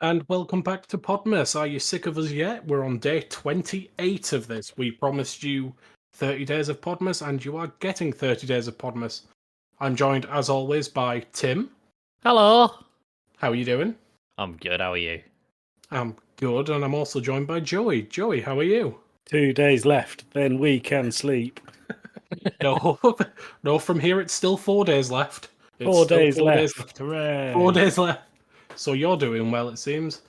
and welcome back to Podmas. Are you sick of us yet? We're on day 28 of this. We promised you 30 days of Podmas, and you are getting 30 days of Podmas. I'm joined, as always, by Tim. Hello. How are you doing? I'm good, how are you? I'm good, and I'm also joined by Joey. Joey, how are you? 2 days left, then we can sleep. No, no. From here, it's still 4 days left. It's 4 still days 4 left. Hooray. 4 days left. So you're doing well, it seems.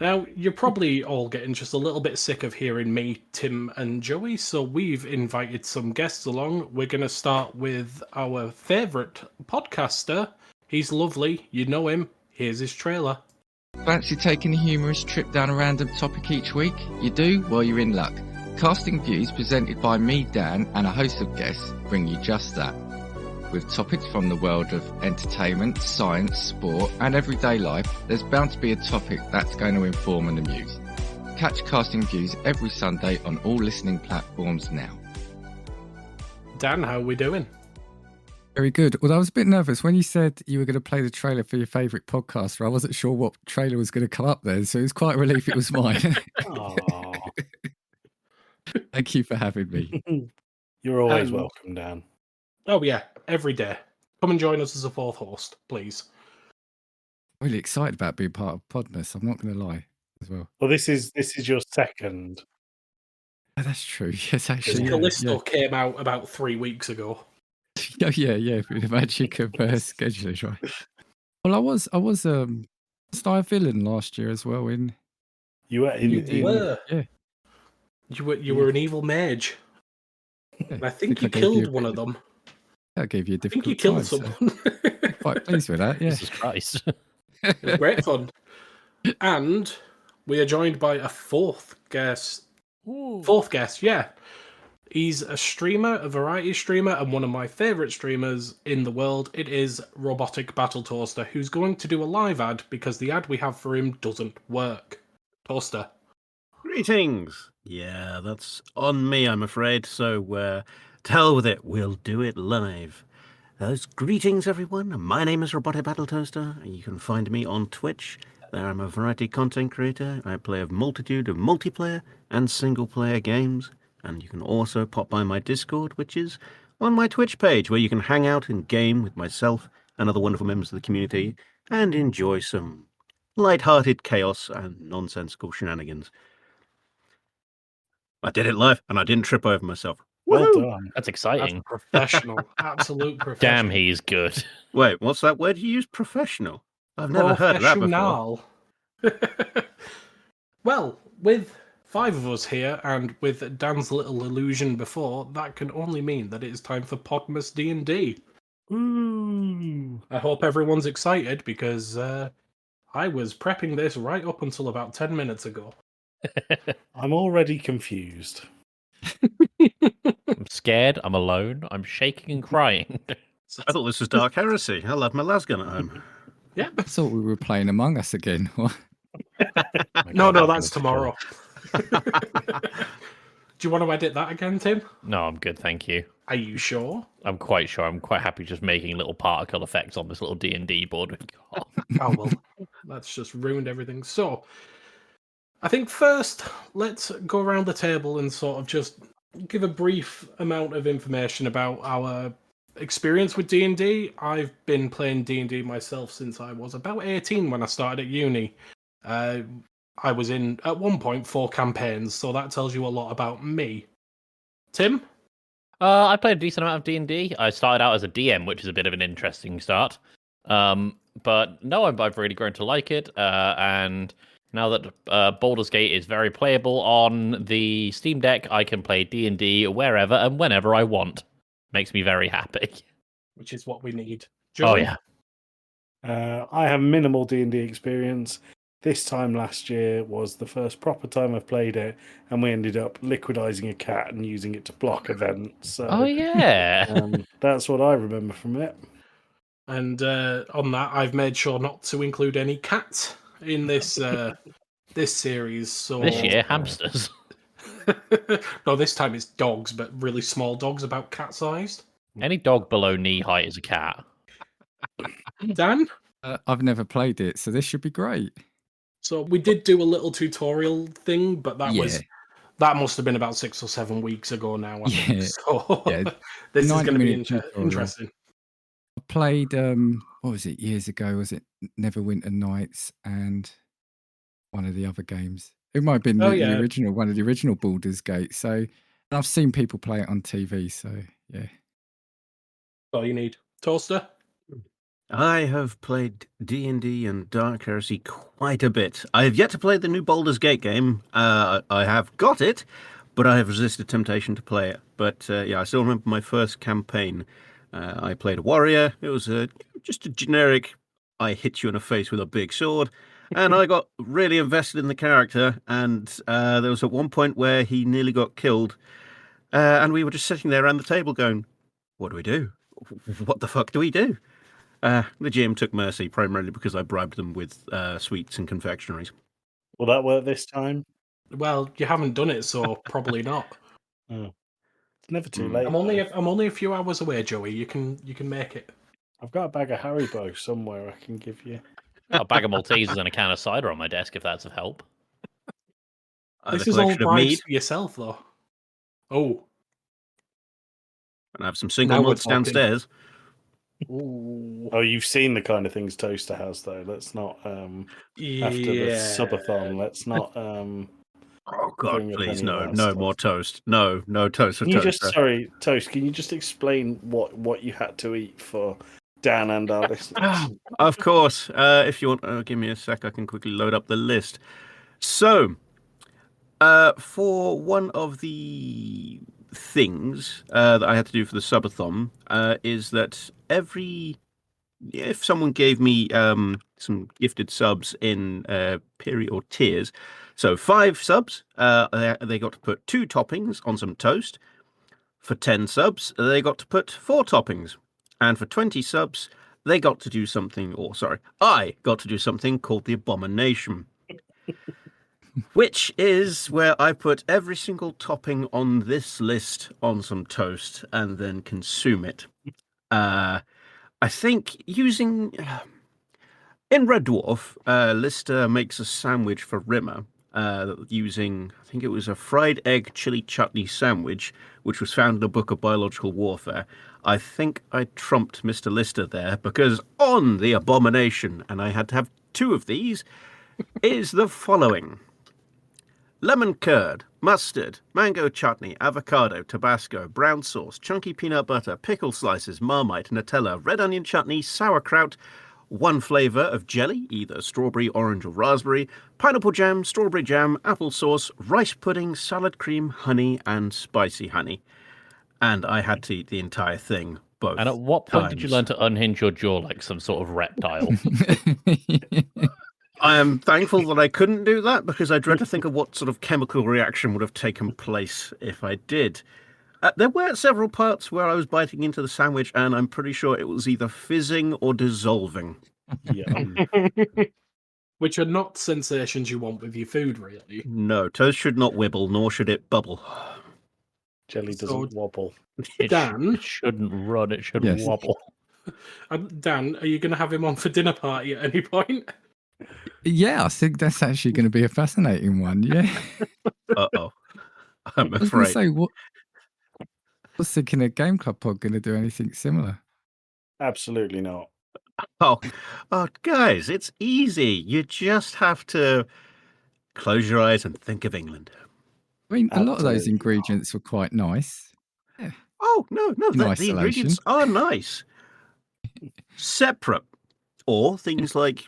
Now, you're probably all getting just a little bit sick of hearing me, Tim, and Joey, so we've invited some guests along. We're going to start with our favourite podcaster. He's lovely, you know him. Here's his trailer. Fancy taking a humorous trip down a random topic each week? You do? Well, you're in luck. Casting Views, presented by me, Dan, and a host of guests, bring you just that. With topics from the world of entertainment, science, sport, and everyday life, there's bound to be a topic that's going to inform and amuse. Catch Casting Views every Sunday on all listening platforms now. Dan, how are we doing? Very good. Well, I was a bit nervous when you said you were going to play the trailer for your favourite podcaster. I wasn't sure what trailer was going to come up then, so it was quite a relief it was mine. Thank you for having me. You're always welcome, Dan. Oh yeah, every day. Come and join us as a fourth host, please. Really excited about being part of Podmas, I'm not going to lie as well. Well, this is your second. Oh, that's true. Yes, actually. Callisto came out about 3 weeks ago. Oh, yeah. The magic of scheduling, right? Well, I was a villain last year as well. You were yeah. You were an evil mage. Yeah. I think you killed one of them. That gave you a difficult I think you killed time, someone. so quite pleased with that, yeah. Jesus Christ. It was great fun. And we are joined by a fourth guest. Ooh. Fourth guest, yeah. He's a streamer, a variety streamer, and one of my favourite streamers in the world. It is Robotic Battle Toaster, who's going to do a live ad because the ad we have for him doesn't work. Toaster. Greetings! Yeah, that's on me, I'm afraid, so to hell with it, we'll do it live. Greetings, everyone. My name is Robotic Battle Toaster. You can find me on Twitch. There I'm a variety content creator. I play a multitude of multiplayer and single-player games. And you can also pop by my Discord, which is on my Twitch page, where you can hang out and game with myself and other wonderful members of the community and enjoy some light-hearted chaos and nonsensical shenanigans. I did it live, and I didn't trip over myself. Well Woohoo! done. That's exciting. That's professional. Absolute professional. Damn, he's good. Wait, what's that word you use? Professional? I've never heard of that before. Professional. Well, with 5 of us here, and with Dan's little illusion before, that can only mean that it is time for Podmas D&D. Ooh. I hope everyone's excited, because I was prepping this right up until about 10 minutes ago. I'm already confused. I'm scared, I'm alone, I'm shaking and crying. I thought this was Dark Heresy. I love my lasgun at home. Yeah. I thought we were playing Among Us again. No, that's tomorrow. Do you want to edit that again, Tim? No, I'm good, thank you. Are you sure? I'm quite sure. I'm quite happy just making little particle effects on this little D&D board we've got. Oh, well, that's just ruined everything. So, I think first, let's go around the table and sort of just give a brief amount of information about our experience with D&D. I've been playing D&D myself since I was about 18 when I started at uni. I was in, at one point, 4 campaigns, so that tells you a lot about me. Tim? I played a decent amount of D&D. I started out as a DM, which is a bit of an interesting start. But no, I've really grown to like it. And now that Baldur's Gate is very playable on the Steam Deck, I can play D&D wherever and whenever I want. Makes me very happy. Which is what we need. Oh, yeah. I have minimal D&D experience. This time last year was the first proper time I've played it, and we ended up liquidizing a cat and using it to block events. So, Oh, yeah. that's what I remember from it. And on that, I've made sure not to include any cats in this this series. So This year, hamsters. No, this time it's dogs, but really small dogs, about cat-sized. Any dog below knee height is a cat. Dan? I've never played it, so this should be great. So we did do a little tutorial thing, but that must have been about 6 or 7 weeks ago now, I think. Yeah. So Yeah. this is going to be 90-minute tutorial. interesting. I played, what was it, years ago? Was it Neverwinter Nights and one of the other games? It might have been the original, one of the original Baldur's Gate. So I've seen people play it on TV. So yeah. All you need. Toaster? I have played D&D and Dark Heresy quite a bit. I have yet to play the new Baldur's Gate game. I have got it, but I have resisted temptation to play it. But yeah, I still remember my first campaign. I played a warrior. It was just a generic, I hit you in the face with a big sword. And I got really invested in the character. And there was at one point where he nearly got killed. And we were just sitting there around the table going, what do we do? What the fuck do we do? The GM took mercy, primarily because I bribed them with sweets and confectionaries. Will that work this time? Well, you haven't done it, so probably not. Oh. It's never too late. I'm only a few hours away, Joey. You can make it. I've got a bag of Haribo somewhere I can give you. A bag of Maltesers and a can of cider on my desk, if that's of help. This is all bribes for yourself, though. Oh. And I have some single malts downstairs. Ooh. Oh, you've seen the kind of things Toaster has, though. Let's not after the subathon. Let's not. Oh God, please no more toast. No toast for Toaster. Toaster. Toast. Can you just explain what you had to eat for Dan and our listeners? Of course. If you want, give me a sec. I can quickly load up the list. So, for one of the things that I had to do for the subathon is that if someone gave me some gifted subs in period or tiers, so 5 subs, they got to put 2 toppings on some toast. For 10 subs, they got to put 4 toppings, and for 20 subs, they got to do something. I got to do something called the Abomination. Which is where I put every single topping on this list on some toast and then consume it. I think using... in Red Dwarf, Lister makes a sandwich for Rimmer using, I think it was a fried egg chili chutney sandwich, which was found in a book of biological warfare. I think I trumped Mr. Lister there, because on the Abomination, and I had to have 2 of these, is the following. Lemon curd, mustard, mango chutney, avocado, Tabasco, brown sauce, chunky peanut butter, pickle slices, Marmite, Nutella, red onion chutney, sauerkraut, 1 flavour of jelly, either strawberry, orange or raspberry, pineapple jam, strawberry jam, apple sauce, rice pudding, salad cream, honey and spicy honey. And I had to eat the entire thing both And at what point did you learn to unhinge your jaw like some sort of reptile? I am thankful that I couldn't do that, because I dread to think of what sort of chemical reaction would have taken place if I did. There were several parts where I was biting into the sandwich, and I'm pretty sure it was either fizzing or dissolving. Which are not sensations you want with your food, really. No, toast should not wibble, nor should it bubble. Jelly doesn't wobble. Dan? It shouldn't run, it should wobble. Dan, are you going to have him on for dinner party at any point? Yeah, I think that's actually going to be a fascinating one. Yeah. Uh-oh. I'm I was going to afraid. say, I was thinking a Game Club pod going to do anything similar. Absolutely not. Oh, guys, it's easy. You just have to close your eyes and think of England. I mean, a lot of those ingredients were quite nice. Yeah. Oh, no, the ingredients are nice. Separate. Or things like,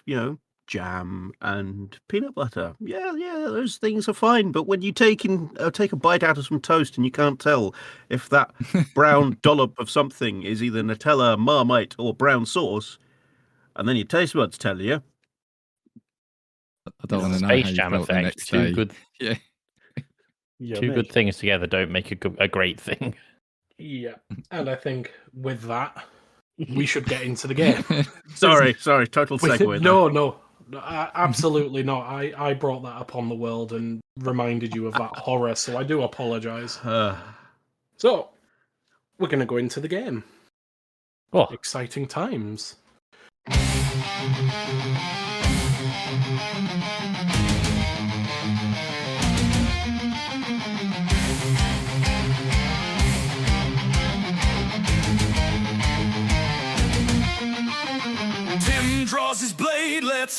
jam and peanut butter. Yeah, those things are fine. But when you take a bite out of some toast and you can't tell if that brown dollop of something is either Nutella, Marmite, or brown sauce, and then your taste buds tell you. I don't want to know Space how you Jam felt the effect. next Two day. good, two good things together don't make a great thing. Yeah, and I think with that, we should get into the game. Sorry, total segue. No, absolutely not. I brought that upon the world and reminded you of that horror, so I do apologise. So, we're going to go into the game. Oh. Exciting times.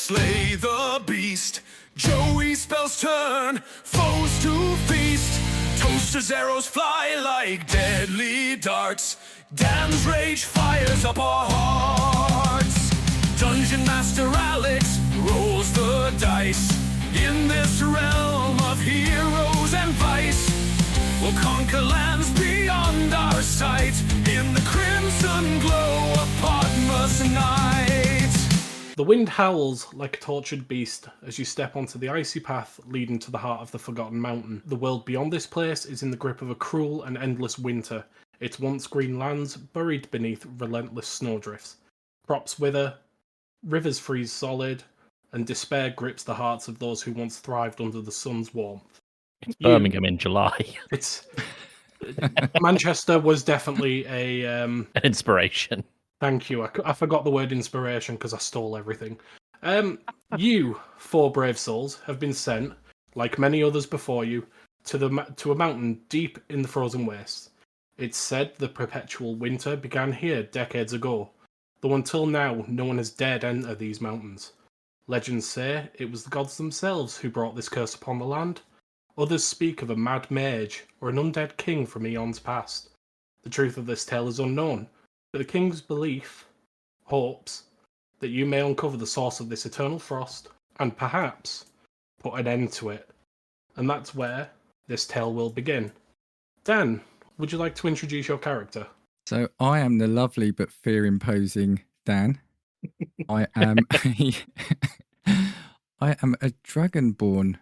slay the beast. Joey spells turn foes to feast. Toaster's arrows fly like deadly darts. Dan's rage fires up our hearts. Dungeon Master Alex rolls the dice. In this realm of heroes and vice, we'll conquer lands beyond our sight. In the crimson glow of Podmas night. The wind howls like a tortured beast as you step onto the icy path leading to the heart of the Forgotten Mountain. The world beyond this place is in the grip of a cruel and endless winter. Its once green lands buried beneath relentless snowdrifts. Crops wither, rivers freeze solid, and despair grips the hearts of those who once thrived under the sun's warmth. It's Birmingham in July. It's Manchester was definitely an inspiration. Thank you. I forgot the word inspiration because I stole everything. You, 4 brave souls, have been sent, like many others before you, to a mountain deep in the frozen wastes. It's said the perpetual winter began here decades ago, though until now no one has dared enter these mountains. Legends say it was the gods themselves who brought this curse upon the land. Others speak of a mad mage or an undead king from eons past. The truth of this tale is unknown, but the king's belief hopes that you may uncover the source of this eternal frost and perhaps put an end to it. And that's where this tale will begin. Dan, would you like to introduce your character? So I am the lovely but fear-imposing Dan. I am a dragonborn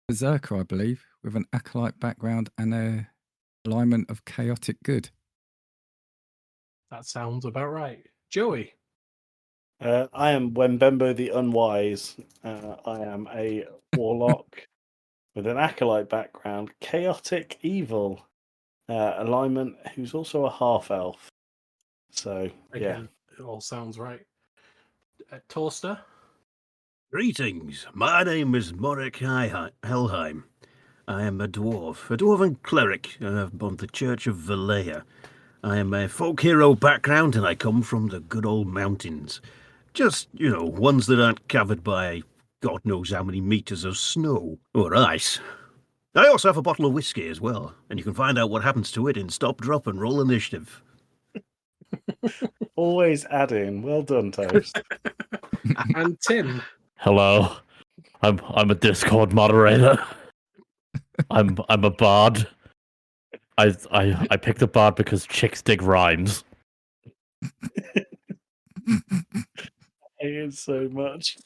berserker, I believe, with an acolyte background and a alignment of chaotic good. That sounds about right. Joey? I am Wembembo the Unwise. I am a warlock with an acolyte background, chaotic evil alignment, who's also a half-elf. So, Again, it all sounds right. Toaster? Greetings. My name is Mordecai Helheim. I am a dwarven cleric of the Church of Valleia. I am a folk hero background and I come from the good old mountains. Just, ones that aren't covered by God knows how many meters of snow or ice. I also have a bottle of whiskey as well, and you can find out what happens to it in Stop, Drop and Roll Initiative. Always adding. Well done, Toast. And Tim? Hello. I'm a Discord moderator. I'm a bard. I picked a bard because chicks dig rhymes. I hate it so much.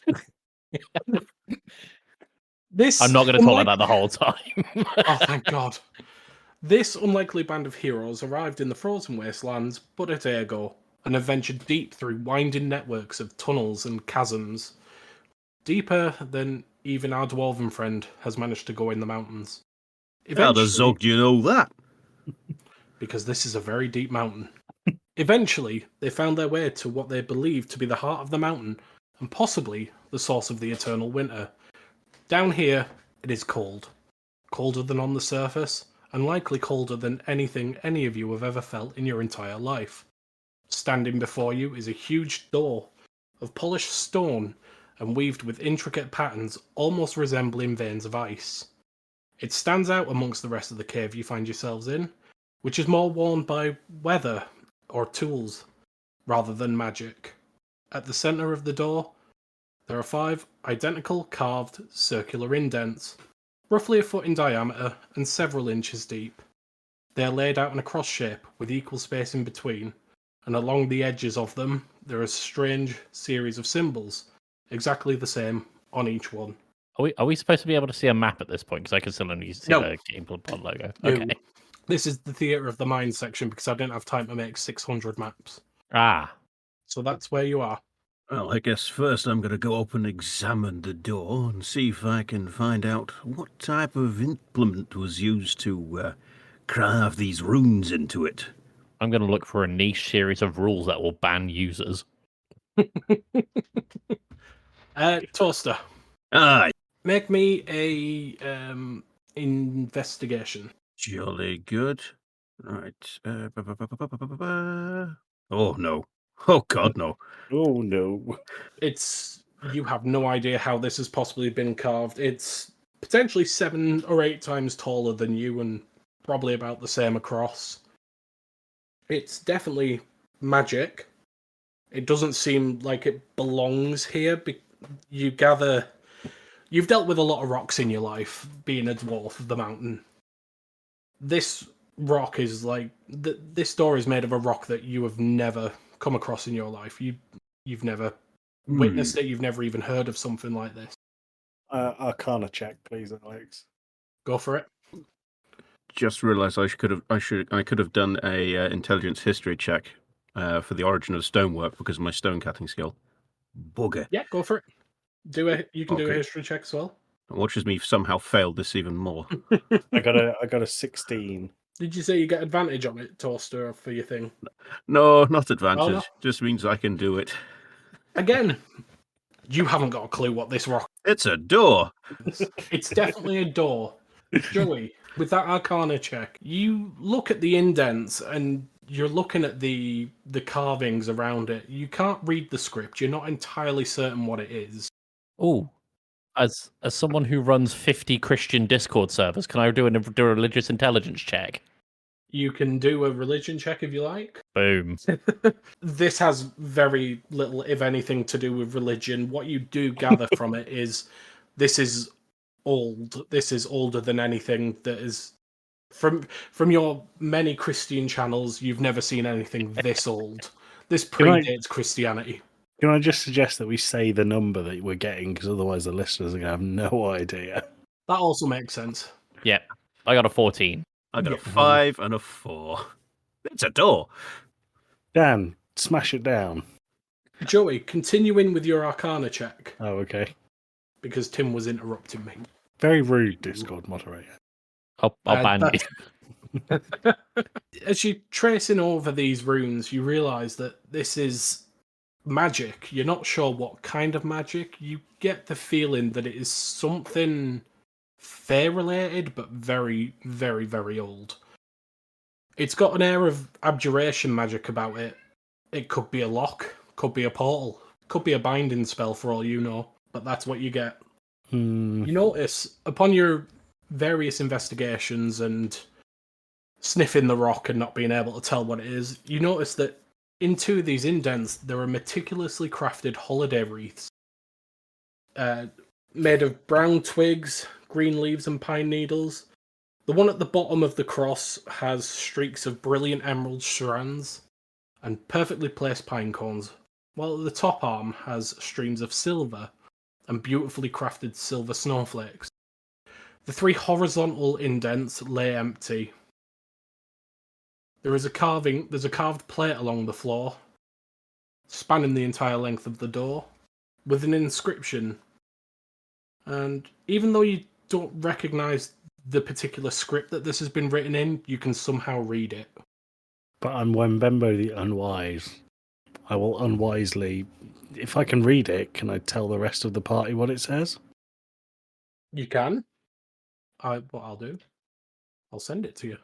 I'm not going to talk like that the whole time. Oh, thank God. This unlikely band of heroes arrived in the frozen wastelands but at Ergo and have ventured deep through winding networks of tunnels and chasms, deeper than even our dwarven friend has managed to go in the mountains. How the zog do you know that? Because this is a very deep mountain. Eventually, they found their way to what they believed to be the heart of the mountain and possibly the source of the eternal winter. Down here, it is cold. Colder than on the surface, and likely colder than anything any of you have ever felt in your entire life. Standing before you is a huge door of polished stone and weaved with intricate patterns almost resembling veins of ice. It stands out amongst the rest of the cave you find yourselves in, which is more worn by weather or tools rather than magic. At the centre of the door, there are 5 identical carved circular indents, roughly a foot in diameter and several inches deep. They are laid out in a cross shape with equal space in between, and along the edges of them there are a strange series of symbols, exactly the same on each one. Are we supposed to be able to see a map at this point? Because I can still only see the GamePod logo. Okay. No. This is the Theatre of the Mind section because I didn't have time to make 600 maps. Ah. So that's where you are. Well, I guess first I'm going to go up and examine the door and see if I can find out what type of implement was used to carve these runes into it. I'm going to look for a niche series of rules that will ban users. Toaster. Aye. Make me a investigation. Jolly good. Right. Oh, no. Oh, God, no. Oh, no. It's You have no idea how this has possibly been carved. It's potentially 7 or 8 times taller than you and probably about the same across. It's definitely magic. It doesn't seem like it belongs here. You gather... You've dealt with a lot of rocks in your life, being a dwarf of the mountain. This rock is like... This door is made of a rock that you have never come across in your life. You've never witnessed it. You've never even heard of something like this. Arcana check, please, Alex. Go for it. Just realised I could have done a intelligence history check for the origin of stonework because of my stone cutting skill. Bugger. Yeah, go for it. You can do a history check as well. Watch as me somehow fail this even more. I got a 16. Did you say you get advantage on it, Toaster, for your thing? No, not advantage. Oh, no? Just means I can do it. Again, you haven't got a clue what this rock It's a door. is. It's definitely a door. Joey, with that Arcana check, you look at the indents and you're looking at the carvings around it. You can't read the script. You're not entirely certain what it is. Oh, as someone who runs 50 Christian Discord servers, can I do a religious intelligence check? You can do a religion check if you like. Boom. This has very little, if anything, to do with religion. What you do gather from it is this is old. This is older than anything that is... From your many Christian channels, you've never seen anything this old. This predates Christianity. Can I just suggest that we say the number that we're getting, because otherwise the listeners are going to have no idea. That also makes sense. Yeah, I got a 14. I got a 5 and a 4. It's a door. Dan, smash it down. Joey, continuing with your Arcana check, Oh, okay. because Tim was interrupting me. Very rude, Discord moderator. I'll ban you. As you're tracing over these runes, you realise that this is magic. You're not sure what kind of magic. You get the feeling that it is something fair related, but very, very, very old. It's got an air of abjuration magic about it. It could be a lock, could be a portal, could be a binding spell for all you know, but that's what you get. You notice, upon your various investigations and sniffing the rock and not being able to tell what it is, you notice that in 2 of these indents, there are meticulously crafted holiday wreaths made of brown twigs, green leaves, and pine needles. The one at the bottom of the cross has streaks of brilliant emerald strands and perfectly placed pine cones, while at the top arm has streams of silver and beautifully crafted silver snowflakes. The 3 horizontal indents lay empty. There's a carved plate along the floor, spanning the entire length of the door, with an inscription. And even though you don't recognise the particular script that this has been written in, you can somehow read it. But I'm Wembembo the Unwise. I will unwisely... If I can read it, can I tell the rest of the party what it says? You can. What I'll do, I'll send it to you.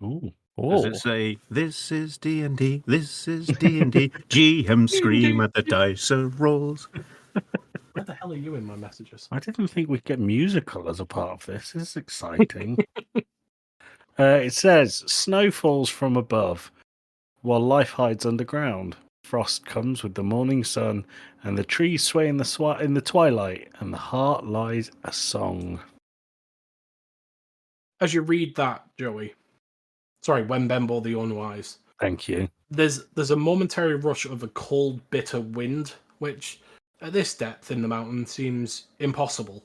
Ooh. Does it say, this is D&D, this is D&D, GM scream at the dice rolls? Where the hell are you in my messages? I didn't think we'd get musical as a part of this. This is exciting. It says, snow falls from above, while life hides underground. Frost comes with the morning sun, and the trees sway in the twilight, and the heart lies a song. As you read that, Joey, sorry, Wembembo the Unwise, Thank you. there's a momentary rush of a cold, bitter wind, which at this depth in the mountain seems impossible.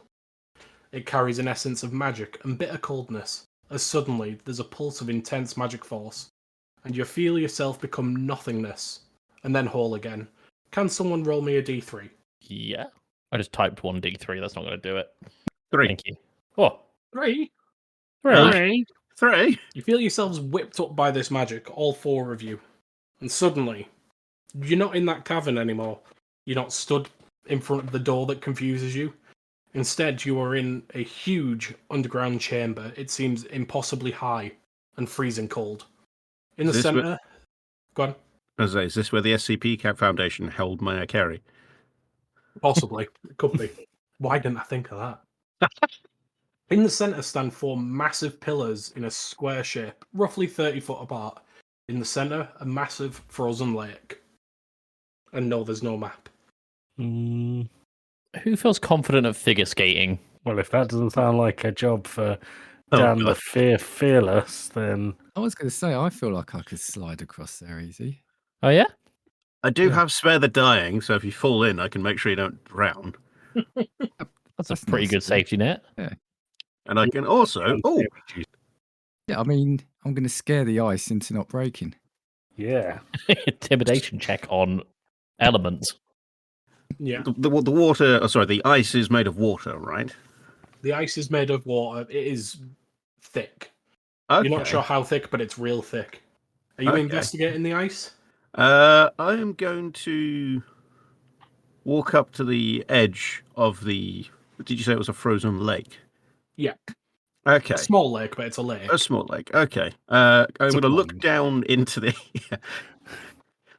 It carries an essence of magic and bitter coldness, as suddenly there's a pulse of intense magic force, and you feel yourself become nothingness, and then whole again. Can someone roll me a d3? Yeah. I just typed 1d3. That's not going to do it. 3. Thank you. Oh, 3? 3. 3. You feel yourselves whipped up by this magic, all 4 of you, and suddenly, you're not in that cavern anymore. You're not stood in front of the door that confuses you. Instead, you are in a huge underground chamber. It seems impossibly high and freezing cold. In the center... Go on. Is this where the SCP Foundation held Maya Carey? Possibly. It could be. Why didn't I think of that? In the centre stand 4 massive pillars in a square shape, roughly 30 foot apart. In the centre, a massive frozen lake. And no, there's no map. Mm, Who feels confident at figure skating? well, if that doesn't sound like a job for Oh, Dan the God. Fearless, then I was going to say, I feel like I could slide across there easy. Oh yeah, I do Yeah. have spare the dying, so if you fall in, I can make sure you don't drown. that's a That's pretty nice good of you. safety net. And I can also... Oh, Yeah, I mean, I'm going to scare the ice into not breaking. yeah. Intimidation check on elements. Yeah. the water... Oh, sorry, the ice is made of water, right? The ice is made of water. It is thick. Okay. You're not sure how thick, but it's real thick. Are you Okay. investigating the ice? I am going to walk up to the edge of the... Did you say it was a frozen lake? Yeah. Okay. A small lake, but it's a lake. A small lake. Okay. I'm going to look pond. down into the...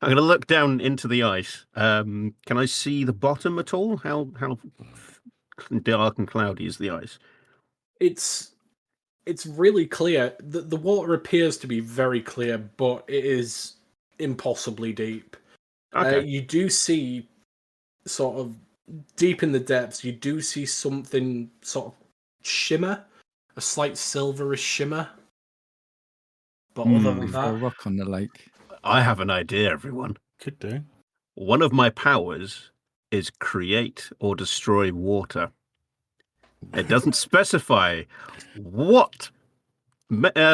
I'm going to look down into the ice. Can I see the bottom at all? How dark and cloudy is the ice? It's really clear. The water appears to be very clear, but it is impossibly deep. Okay. You do see sort of deep in the depths, you do see something sort of shimmer, a slight silverish shimmer. But other than Throw a that, rock on the lake. I have an idea, everyone. Could do. One of my powers is create or destroy water. It doesn't specify what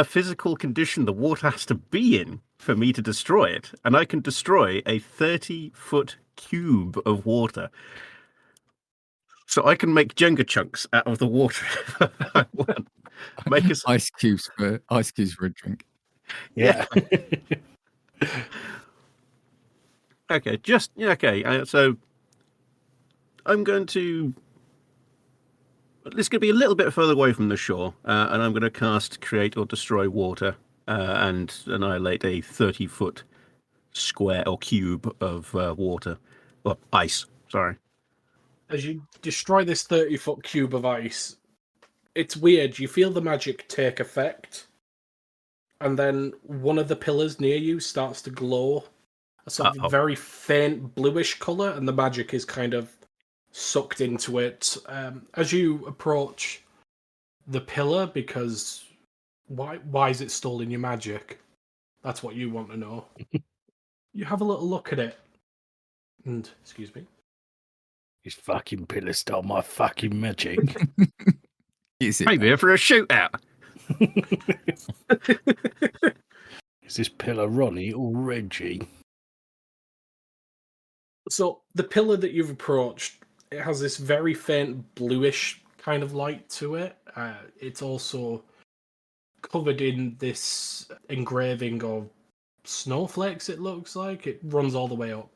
physical condition the water has to be in for me to destroy it. And I can destroy a 30-foot cube of water. So I can make Jenga chunks out of the water if I want. Make us... ice cubes for a drink. Yeah. Okay, so I'm going to... This could be a little bit further away from the shore, and I'm going to cast Create or Destroy Water and annihilate a 30-foot square or cube of water. Well, ice, sorry. as you destroy this 30-foot cube of ice, it's weird. You feel the magic take effect, and then one of the pillars near you starts to glow a sort of very faint bluish colour, and the magic is kind of sucked into it. As you approach the pillar, because why is it stolen your magic? That's what you want to know. You have a little look at it, and excuse me. This fucking pillar stole my fucking magic. Is it? Maybe for a shootout. Is this pillar Ronnie or Reggie? So the pillar that you've approached, it has this very faint bluish kind of light to it. It's also covered in this engraving of snowflakes, it looks like. It runs all the way up.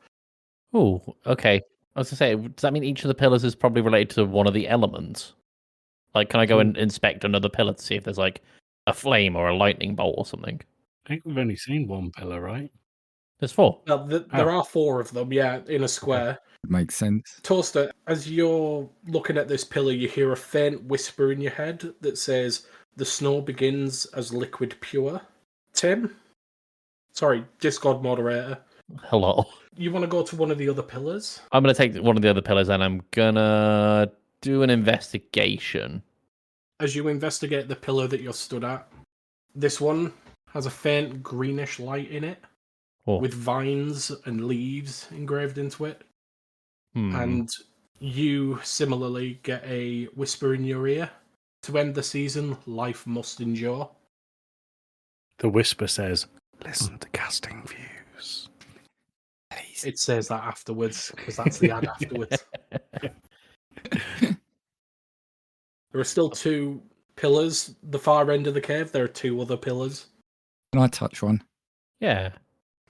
Oh, okay. I was gonna say, does that mean each of the pillars is probably related to one of the elements? Like, can I go and inspect another pillar to see if there's like a flame or a lightning bolt or something? I think we've only seen one pillar, right? There's 4. Well, there are 4 of them, yeah, in a square. Makes sense. Toaster, as you're looking at this pillar, you hear a faint whisper in your head that says, "The snow begins as liquid pure." Tim? Sorry, Discord moderator. Hello. You want to go to one of the other pillars? I'm gonna take one of the other pillars and I'm gonna do an investigation. As you investigate the pillar that you're stood at, this one has a faint greenish light in it, with vines and leaves engraved into it. And you similarly get a whisper in your ear. To end the season, life must endure. The whisper says, "Listen to casting views." Please. It says that afterwards, because that's the ad afterwards. There are still 2 pillars. The far end of the cave, there are 2 other pillars. Can I touch one? Yeah.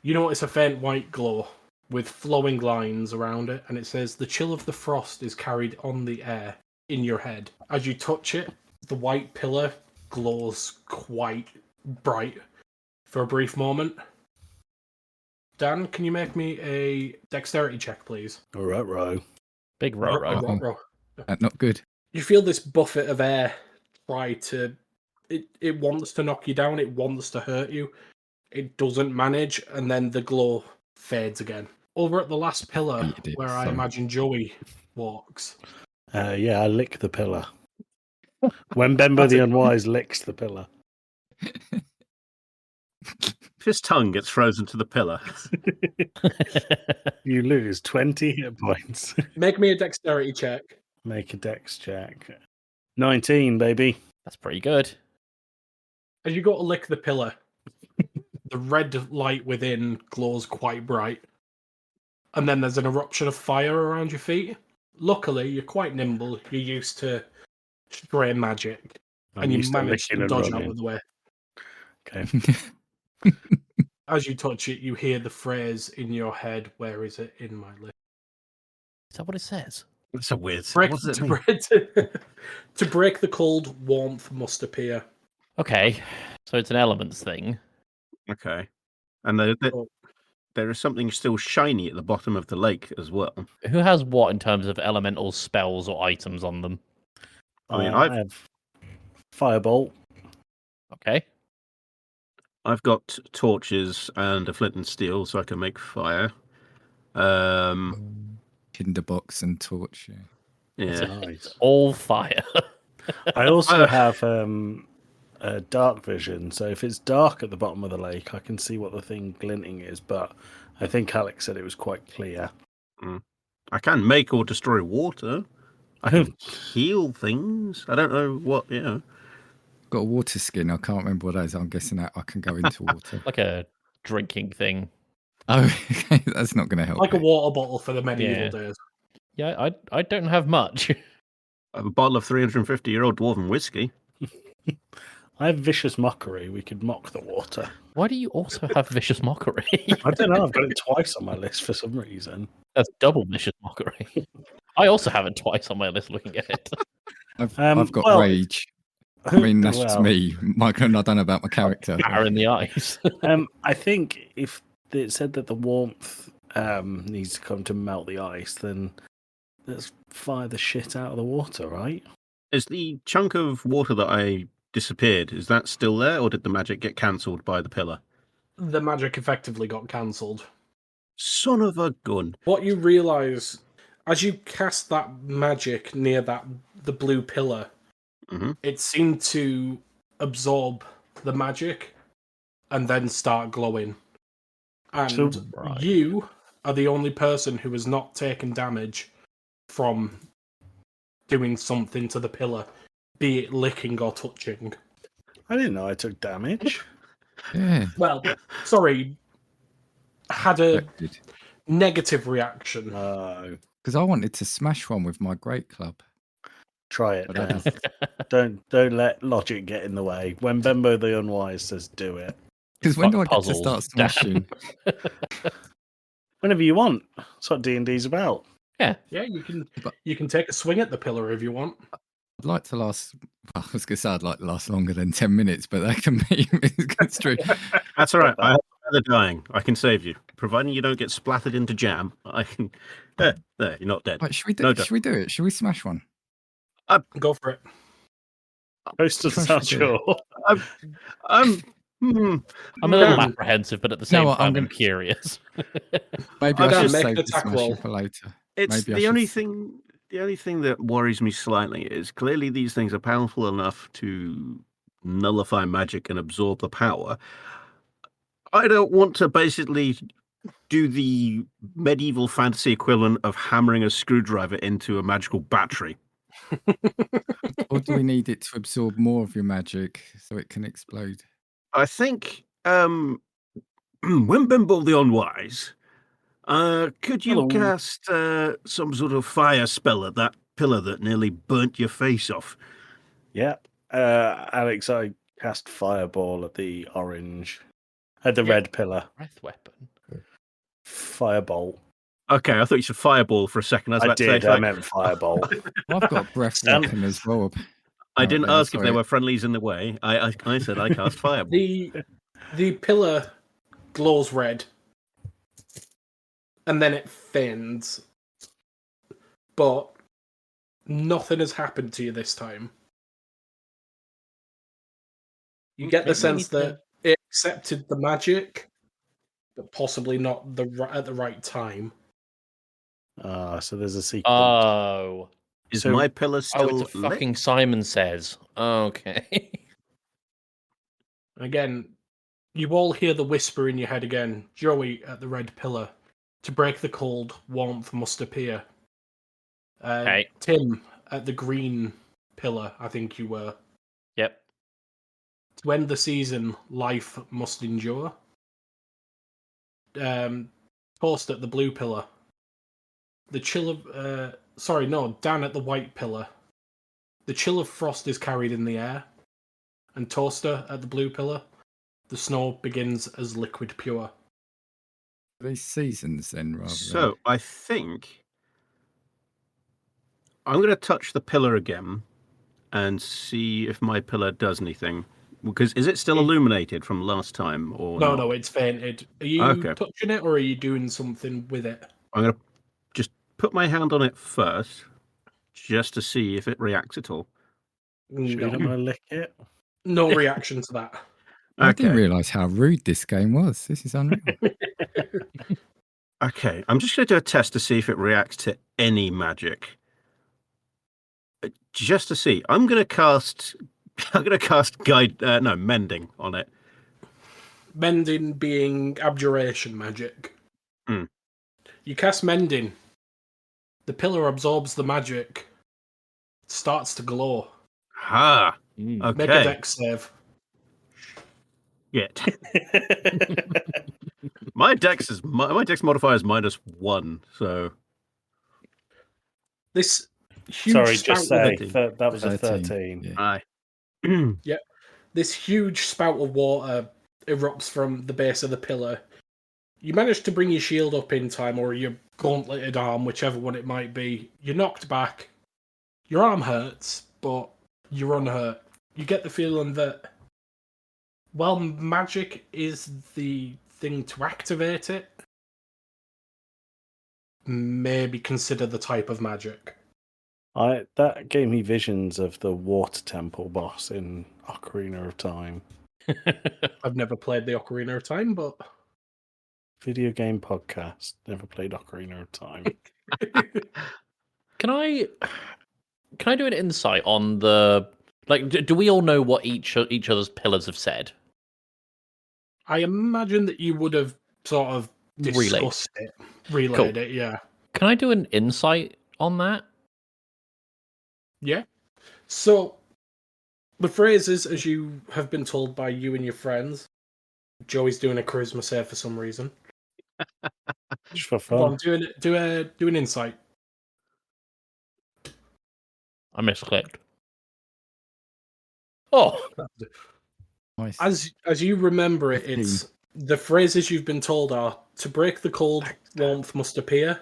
You notice a faint white glow with flowing lines around it, and it says, "The chill of the frost is carried on the air in your head." As you touch it, the white pillar glows quite bright for a brief moment. Dan, can you make me a dexterity check, please? All right, Ro. Big row. Not good. You feel this buffet of air try to... It wants to knock you down. It wants to hurt you. It doesn't manage, and then the glow fades again. Over at the last pillar, where I imagine Joey walks. Yeah, I lick the pillar. When Bembo the Unwise licks the pillar. If his tongue gets frozen to the pillar. You lose 20 hit points. Make me a dexterity check. Make a dex check. 19, baby. That's pretty good. As you go to lick the pillar, the red light within glows quite bright. And then there's an eruption of fire around your feet. Luckily, you're quite nimble. You're used to stray magic. And you manage to dodge out of the way. Okay. As you touch it, you hear the phrase in your head, where is it in my list? Is that what it says? That's a weird... Break, What does it mean? to break the cold, warmth must appear. Okay, so it's an elements thing. Okay. And there is something still shiny at the bottom of the lake as well. Who has what in terms of elemental spells or items on them? I mean, I have Firebolt. Okay. I've got torches and a flint and steel, so I can make fire. Tinderbox and torch. Yeah. Nice. All fire. I also have a dark vision, so if it's dark at the bottom of the lake, I can see what the thing glinting is, but I think Alex said it was quite clear. I can make or destroy water. I can heal things. I don't know what, Got a water skin. I can't remember what that is. I'm guessing that I can go into water. Like a drinking thing. Oh, okay. That's not going to help. Like a water bottle for the medieval days. Yeah, I don't have much. I have a bottle of 350-year-old dwarven whiskey. I have Vicious Mockery. We could mock the water. Why do you also have Vicious Mockery? I don't know. I've got it twice on my list for some reason. That's double Vicious Mockery. I also have it twice on my list looking at it. I've got Rage. I mean, that's just me. I don't know about my character. Fire in the eyes. I think if it said that the warmth needs to come to melt the ice, then let's fire the shit out of the water, right? Is the chunk of water that I disappeared, is that still there, or did the magic get cancelled by the pillar? The magic effectively got cancelled. Son of a gun. What you realise, as you cast that magic near the blue pillar, it seemed to absorb the magic and then start glowing. And you are the only person who has not taken damage from doing something to the pillar, be it licking or touching. I didn't know I took damage. Yeah. Well, sorry, had a negative reaction. Because I wanted to smash one with my great club. Try it now. Don't let logic get in the way. When Bembo the Unwise says do it. Because when do I get to start smashing? Whenever you want. That's what D&D's about. Yeah. Yeah, you can take a swing at the pillar if you want. I'd like to last. Well, I was going to say I'd like to last longer than 10 minutes, but that can be. It's true. That's all right. I have the dying. I can save you, providing you don't get splattered into jam. I can. There, you're not dead. Right, should we do it? Should we smash one? Go for it. Most doesn't sound sure. I'm a little apprehensive, but at the same time, I'm curious. Maybe I should make save an the attack smashing roll for later. It's the only thing. The only thing that worries me slightly is clearly these things are powerful enough to nullify magic and absorb the power. I don't want to basically do the medieval fantasy equivalent of hammering a screwdriver into a magical battery. Or do we need it to absorb more of your magic so it can explode? I think when Bimble the Unwise, could you cast some sort of fire spell at that pillar that nearly burnt your face off? Yeah. Alex, I cast Fireball at the red pillar. Breath weapon. Firebolt. Okay, I thought you said fireball for a second. I did. I meant Firebolt. I've got breath weapon as well. I didn't ask if there were friendlies in the way. I said I cast fireball. The pillar glows red, and then it fades. but nothing has happened to you this time. You get the Maybe we sense need to- that it accepted the magic, but possibly not at the right time. So there's a sequence. Oh. Is So- my pillar Oh, still it's a lit? fucking Simon Says. Okay. Again, you all hear the whisper in your head again. Joey at the red pillar. To break the cold, warmth must appear. Hey. Tim at the green pillar, I think you were. Yep. To end the season, life must endure. Toast at the blue pillar. The chill of... Dan at the white pillar. The chill of frost is carried in the air. And Toaster at the blue pillar. The snow begins as liquid pure. These seasons then, rather So I think I'm going to touch the pillar again and see if my pillar does anything. Because is it still illuminated from last time or not? No, it's fainted. Are you Okay. touching it or are you doing something with it? I'm going to just put my hand on it first, just to see if it reacts at all. Sure you don't want to lick it? No reaction to that. I didn't Okay. realise how rude this game was. This is unreal. Okay, I'm just going to do a test to see if it reacts to any magic. Just to see. I'm going to cast mending on it. Mending being abjuration magic. Hmm. You cast mending. The pillar absorbs the magic. It starts to glow. Ha! Mm. Okay. Make a dex save. Yeah. my dex modifier is -1, so This huge Sorry, spout just of say a- that was a 13. 13. Yeah. aye. this huge spout of water erupts from the base of the pillar. You manage to bring your shield up in time, or your gauntleted arm, whichever one it might be. You're knocked back. Your arm hurts, but you're unhurt. You get the feeling that while magic is the thing to activate it, maybe consider the type of magic. That gave me visions of the water temple boss in Ocarina of Time. I've never played the Ocarina of Time, but Video game podcast. Never played Ocarina of Time. Can I do an insight on the do we all know what each other's pillars have said? I imagine that you would have sort of discussed relayed it, yeah. Can I do an insight on that? Yeah. So, the phrases, as you have been told by you and your friends, Joey's doing a charisma save for some reason. Just for Go on, fun. do an insight. I misclicked. Oh, Nice. As you remember it, it's the phrases you've been told are: to break the cold, warmth must appear;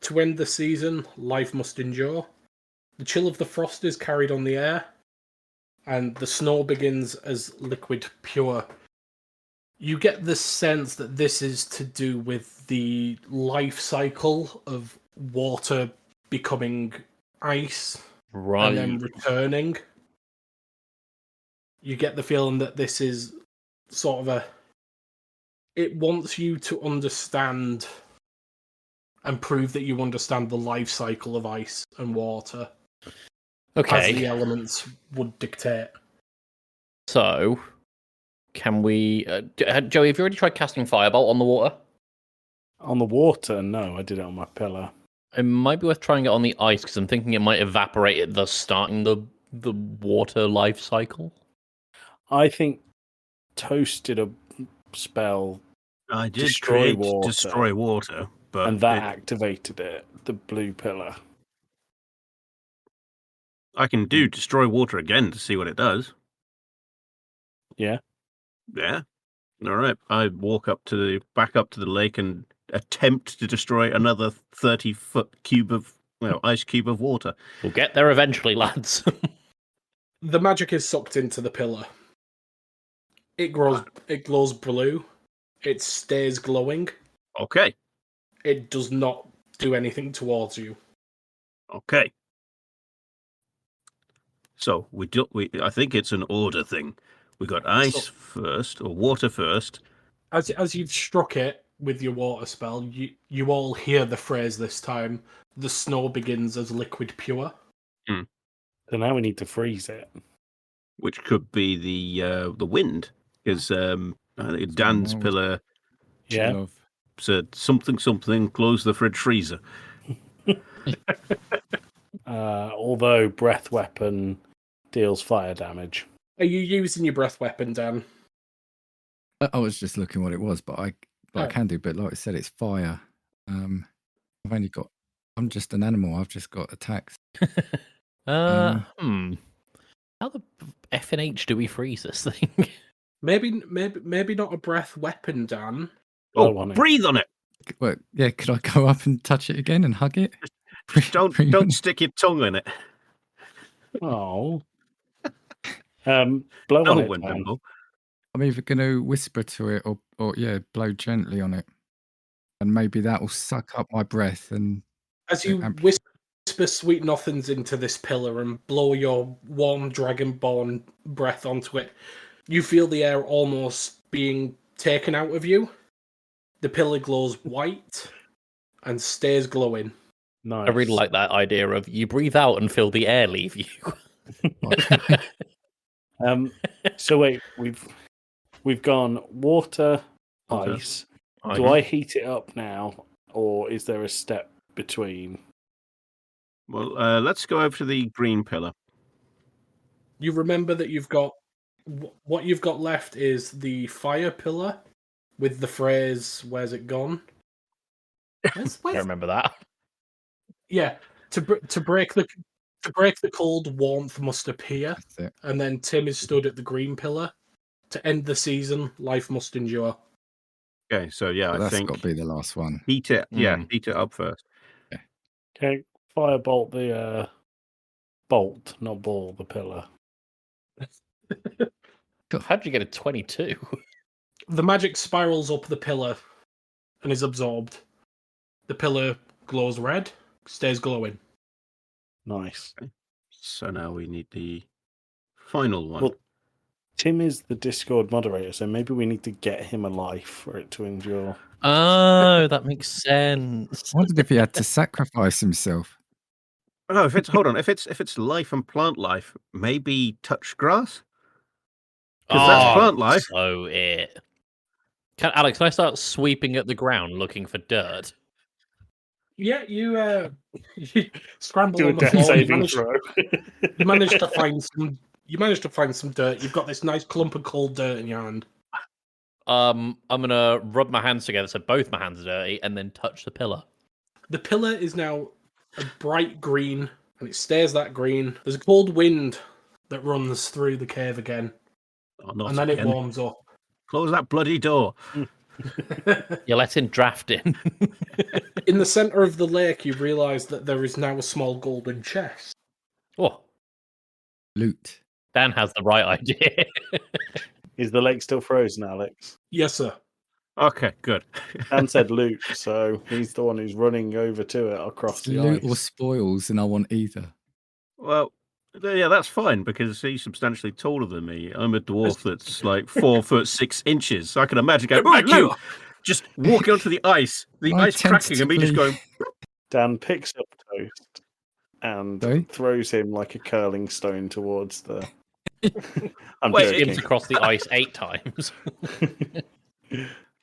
to end the season, life must endure; the chill of the frost is carried on the air; and the snow begins as liquid pure. You get the sense that this is to do with the life cycle of water becoming ice right. and then returning. You get the feeling that this is sort of it wants you to understand and prove that you understand the life cycle of ice and water as Okay. the elements would dictate. So, can we, Joey? Have you already tried casting Firebolt on the water? On the water, no, I did it on my pillar. It might be worth trying it on the ice because I'm thinking it might evaporate it, thus starting the water life cycle. I think Toast did a spell I did Destroy create water. destroy water, but and that activated it, the blue pillar. I can do destroy water again to see what it does. Yeah. Yeah. All right. I walk back up to the lake and attempt to destroy another 30-foot ice cube of water. We'll get there eventually, lads. The magic is sucked into the pillar. It glows blue. It stays glowing. Okay. It does not do anything towards you. Okay. So I think it's an order thing. We got ice first, or water first. As you've struck it with your water spell, you all hear the phrase this time. The snow begins as liquid pure. So now we need to freeze it. Which could be the wind, because I think Dan's wild. pillar Yeah. said something close the fridge freezer. Although breath weapon deals fire damage. Are you using your breath weapon, Dan? I was just looking what it was, but I can do. But like I said, it's fire. I've only got. I'm just an animal. I've just got attacks. How the F and H do we freeze this thing? Maybe not a breath weapon, Dan. Breathe on it. Well, yeah. Could I go up and touch it again and hug it? Don't stick your tongue in it. Oh. Blow on it. Dan. I'm either going to whisper to it or blow gently on it, and maybe that will suck up my breath. And as you whisper sweet nothings into this pillar and blow your warm dragonborn breath onto it, you feel the air almost being taken out of you. The pillar glows white and stays glowing. Nice. I really like that idea of you breathe out and feel the air leave you. So wait, we've gone water, ice. Do I heat it up now, or is there a step between? Well, let's go over to the green pillar. You remember that you've got what you've got left is the fire pillar with the phrase "Where's it gone?" I remember that. Yeah, to break the cold, warmth must appear, and then Tim is stood at the green pillar. To end the season, life must endure. Okay, so yeah, that's I think got to be the last one. Heat it, heat it up first. Okay, firebolt the bolt, not ball, the pillar. How'd you get a 22? The magic spirals up the pillar and is absorbed. The pillar glows red, stays glowing. Nice. Okay. So now we need the final one. Well, Tim is the Discord moderator, so maybe we need to get him a life for it to endure. Oh, that makes sense. I wondered if he had to sacrifice himself. No, if it's life and plant life, maybe touch grass. Because that's plant life. So Alex, can I start sweeping at the ground looking for dirt? Yeah, you scramble Do a on the death floor. saving throw. You managed to find some. You managed to find some dirt. You've got this nice clump of cold dirt in your hand. I'm gonna rub my hands together so both my hands are dirty, and then touch the pillar. The pillar is now a bright green, and it stays that green. There's a cold wind that runs through the cave again, and then it warms up. Close that bloody door. You're letting draft in. In the center of the lake, you realise that there is now a small golden chest. Oh, Loot. Dan has the right idea. Is the lake still frozen, Alex? Yes, sir. Okay, good. Dan said loot, so he's the one who's running over to it across It's the loot ice. or spoils, and I want either. Well, yeah, that's fine because he's substantially taller than me. I'm a dwarf that's like 4'6". So I can imagine going, "Right, loot!" Just walking onto the ice ice cracking, and me just going. Dan picks up Toast and throws him like a curling stone towards the. I'm joking. Across the ice 8 times.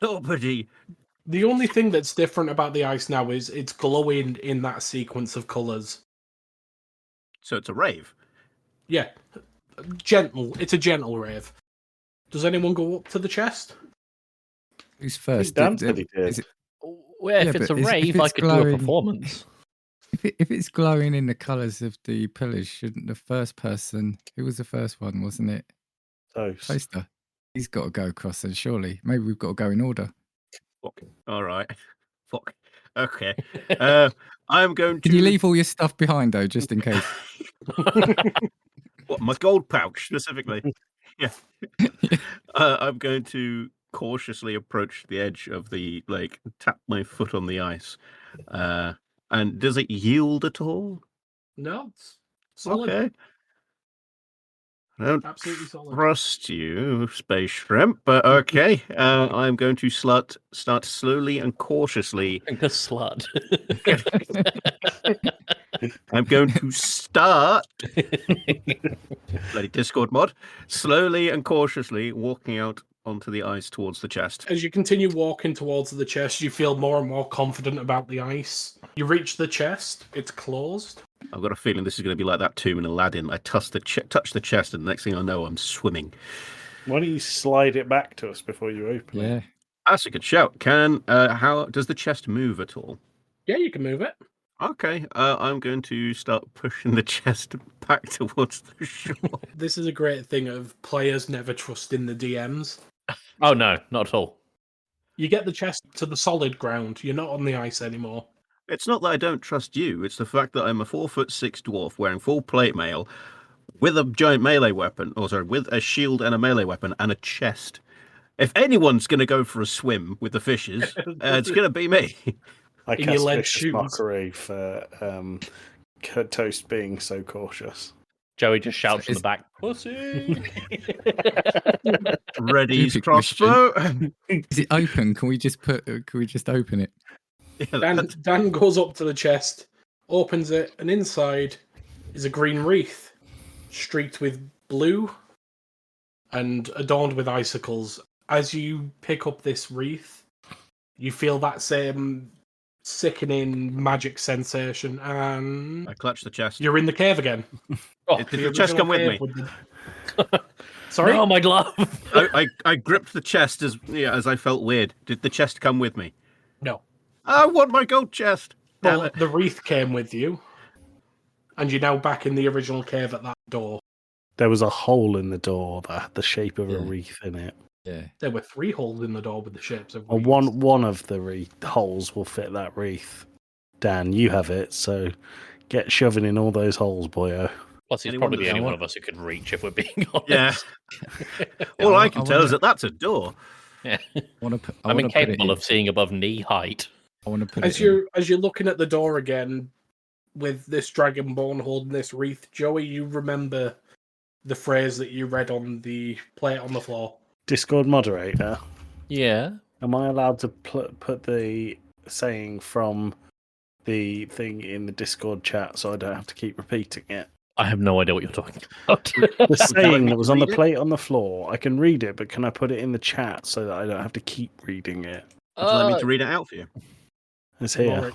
Nobody. The only thing that's different about the ice now is it's glowing in that sequence of colours. So it's a rave. Yeah, gentle. It's a gentle rave. Does anyone go up to the chest? Who's first? Dan said he did. Is it, Well, if it's a rave, I could do a performance. If it's glowing in the colours of the pillars, shouldn't the first person? Who was the first one? Wasn't it? Toast. Toaster. He's got to go across, then surely. Maybe we've got to go in order. Fuck. All right. Fuck. Okay. I'm going to. Can you leave all your stuff behind though, just in case? What, my gold pouch specifically? Yeah. I'm going to cautiously approach the edge of the lake, tap my foot on the ice. And does it yield at all? No, it's solid. Okay. I don't Absolutely solid. trust you, Space Shrimp, but okay. I'm going to start slowly and cautiously. The slut. I'm going to start, bloody Discord mod, slowly and cautiously walking out onto the ice towards the chest. As you continue walking towards the chest, you feel more and more confident about the ice. You reach the chest, it's closed. I've got a feeling this is going to be like that tomb in Aladdin. I touch the chest, and the next thing I know, I'm swimming. Why don't you slide it back to us before you open it? Yeah. That's a good shout. How does the chest move at all? Yeah, you can move it. Okay, I'm going to start pushing the chest back towards the shore. This is a great thing of players never trusting the DMs. Oh no, not at all. You get the chest to the solid ground. You're not on the ice anymore. It's not that I don't trust you. It's the fact that I'm a 4'6" dwarf wearing full plate mail with a giant melee weapon, with a shield and a melee weapon and a chest. If anyone's going to go for a swim with the fishes, it's going to be me. I In your cast lead vicious shoes. mockery for Toast being so cautious. Joey just shouts from Is- the back, "Pussy!" Ready's Stupid crossbow. Is it open? Can we just open it? Yeah, Dan goes up to the chest, opens it, and inside is a green wreath, streaked with blue and adorned with icicles. As you pick up this wreath, you feel that same sickening magic sensation, and I clutch the chest. you're in the cave again. Oh, Did the chest come with me? Sorry? no, my glove. I gripped the chest as I felt weird. Did the chest come with me? No. I want my gold chest. Damn Well, it. the wreath came with you, and you're now back in the original cave at that door. There was a hole in the door that had the shape of a Yeah. wreath in it. Yeah. There were 3 holes in the door with the shapes of Well, wreaths. one of the holes will fit that wreath. Dan, you have it, so get shoving in all those holes, boyo. Plus, he's Anyone probably the that- only one of us who could reach, if we're being honest. Yeah. Yeah, All I- I can I tell is wanna- that that's a door. Yeah. I'm I'm incapable of seeing above knee height. I want to put As it in. you're looking at the door again, with this dragonborn holding this wreath, Joey, you remember the phrase that you read on the plate on the floor. Discord moderator, Yeah. am I allowed to put the saying from the thing in the Discord chat so I don't have to keep repeating it? I have no idea what you're talking about. The saying me that was on the read it? plate on the floor, I can read it, but can I put it in the chat so that I don't have to keep reading it? Would you like me to read it out for you? It's here.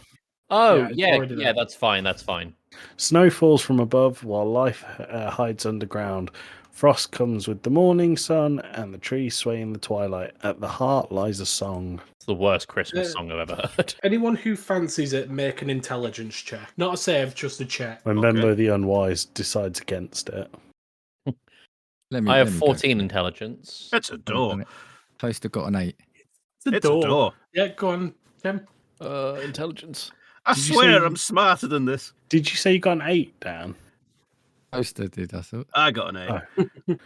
Oh, Yeah, it's yeah, already yeah, there. that's fine, that's fine. Snow falls from above while life hides underground. Frost comes with the morning sun, and the trees sway in the twilight. At the heart lies a song. It's the worst Christmas song I've ever heard. Anyone who fancies it, make an intelligence check. Not a save, just a check. When Okay. Bembo the Unwise decides against it. I have 14 intelligence. It's a door. Close to got an 8. It's It's a door. Yeah, go on, Tim. Intelligence. I Did you swear say- I'm smarter than this. Did you say you got an 8, Dan? Poster did, I thought. I got an 8.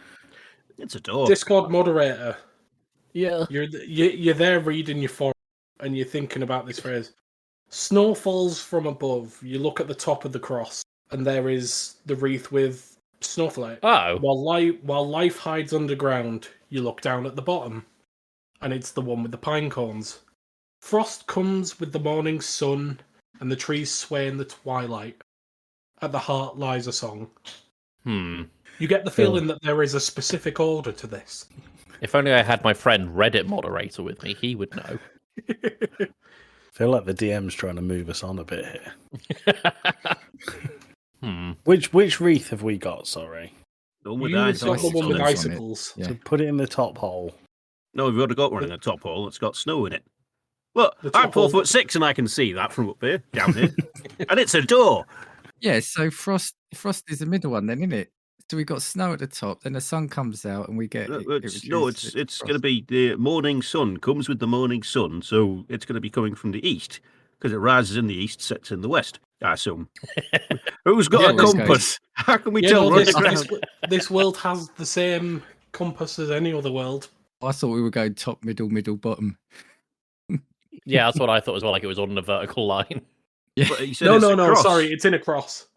It's a door. Discord moderator. Yeah. You're there reading your form, and you're thinking about this phrase. Snow falls from above. You look at the top of the cross, and there is the wreath with snowflake. Oh. While life hides underground, you look down at the bottom, and it's the one with the pine cones. Frost comes with the morning sun, and the trees sway in the twilight. At the heart lies a song. You get the feeling that there is a specific order to this. If only I had my friend Reddit moderator with me, he would know. I feel like the DM's trying to move us on a bit here. Which wreath have we got? Sorry. The one with You've ice got the one with on it. icicles. Yeah. So put it in the top hole. No, we've already got one in the top hole. It's got snow in it. Look, The I'm top hole- 4'6" and I can see that from up here, down here. And it's a door. Yeah, so Frost is the middle one then, isn't it? So we got snow at the top, then the sun comes out and we get It's going to be the morning sun, comes with the morning sun. So it's going to be coming from the east because it rises in the east, sets in the west, I assume. Who's got Yeah, a this compass? How can we Yeah, tell? no, we're this, underground? this world has the same compass as any other world. I thought we were going top, middle, bottom. Yeah, that's what I thought as well, like it was on a vertical line. Yeah. But he said No, it's no, a no. cross. Sorry, it's in a cross.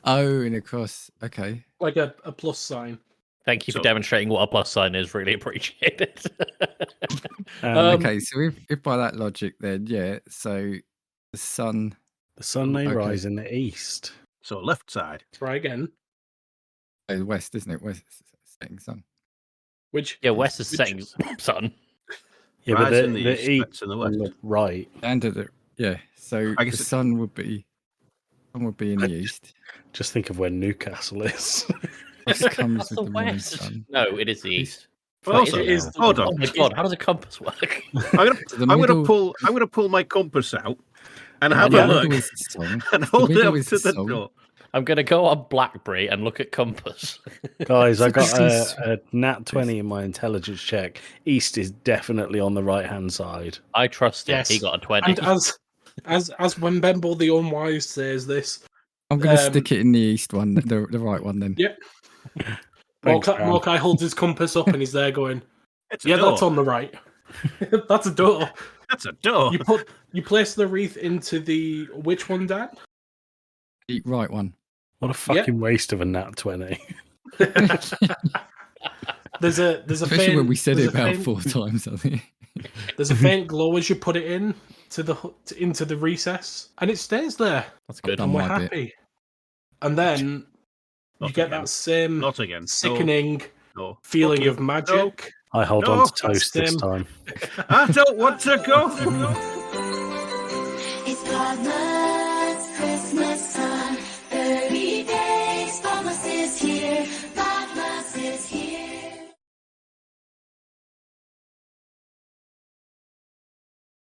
Oh, and across. Okay. like a plus sign. Thank you for So- demonstrating what a plus sign is. Really appreciate it. Okay, so if by that logic, then yeah, so the sun. The sun may Okay. rise in the east. So left side. Try again. Oh, west, isn't it? West setting sun. Which Yeah, west is which- setting sun. Yeah, Rise but in the east, east sets in the on west. the right. And yeah, so I the guess it- sun would be in the east. Just think of where Newcastle is. This comes That's with the the morning west. sun. No, it is the east. But also, it is- hold Oh on. my god, how does a compass work? I'm The gonna middle- pull my compass out and the have a middle look is the sun. and hold it middle up is to the the sun. door. I'm gonna go on BlackBerry and look at compass. Guys, I got This is- a nat 20 in my intelligence check. East is definitely on the right hand side. I trust him. Yes. He got a 20. And as when Bembo the Unwise says this, I'm going to Um, stick it in the east one, the right one then. yeah. Thanks, Graham. Mordecai holds his compass up and he's there going, It's a yeah, door. that's on the right. That's a door. That's a door. You place the wreath into the which one, Dan? The right one. What a fucking waste of a nat 20. There's a Especially faint, when we said there's it a about faint- 4 times, I think. There's a faint glow as you put it in into the recess, and it stays there, That's good. Done and we're my bit. happy. And then you Not get again. that same Not again. sickening No. feeling Fuck you. of magic. I hold No, on to toast this Stim. time. I don't want to go. It's Podmas Christmas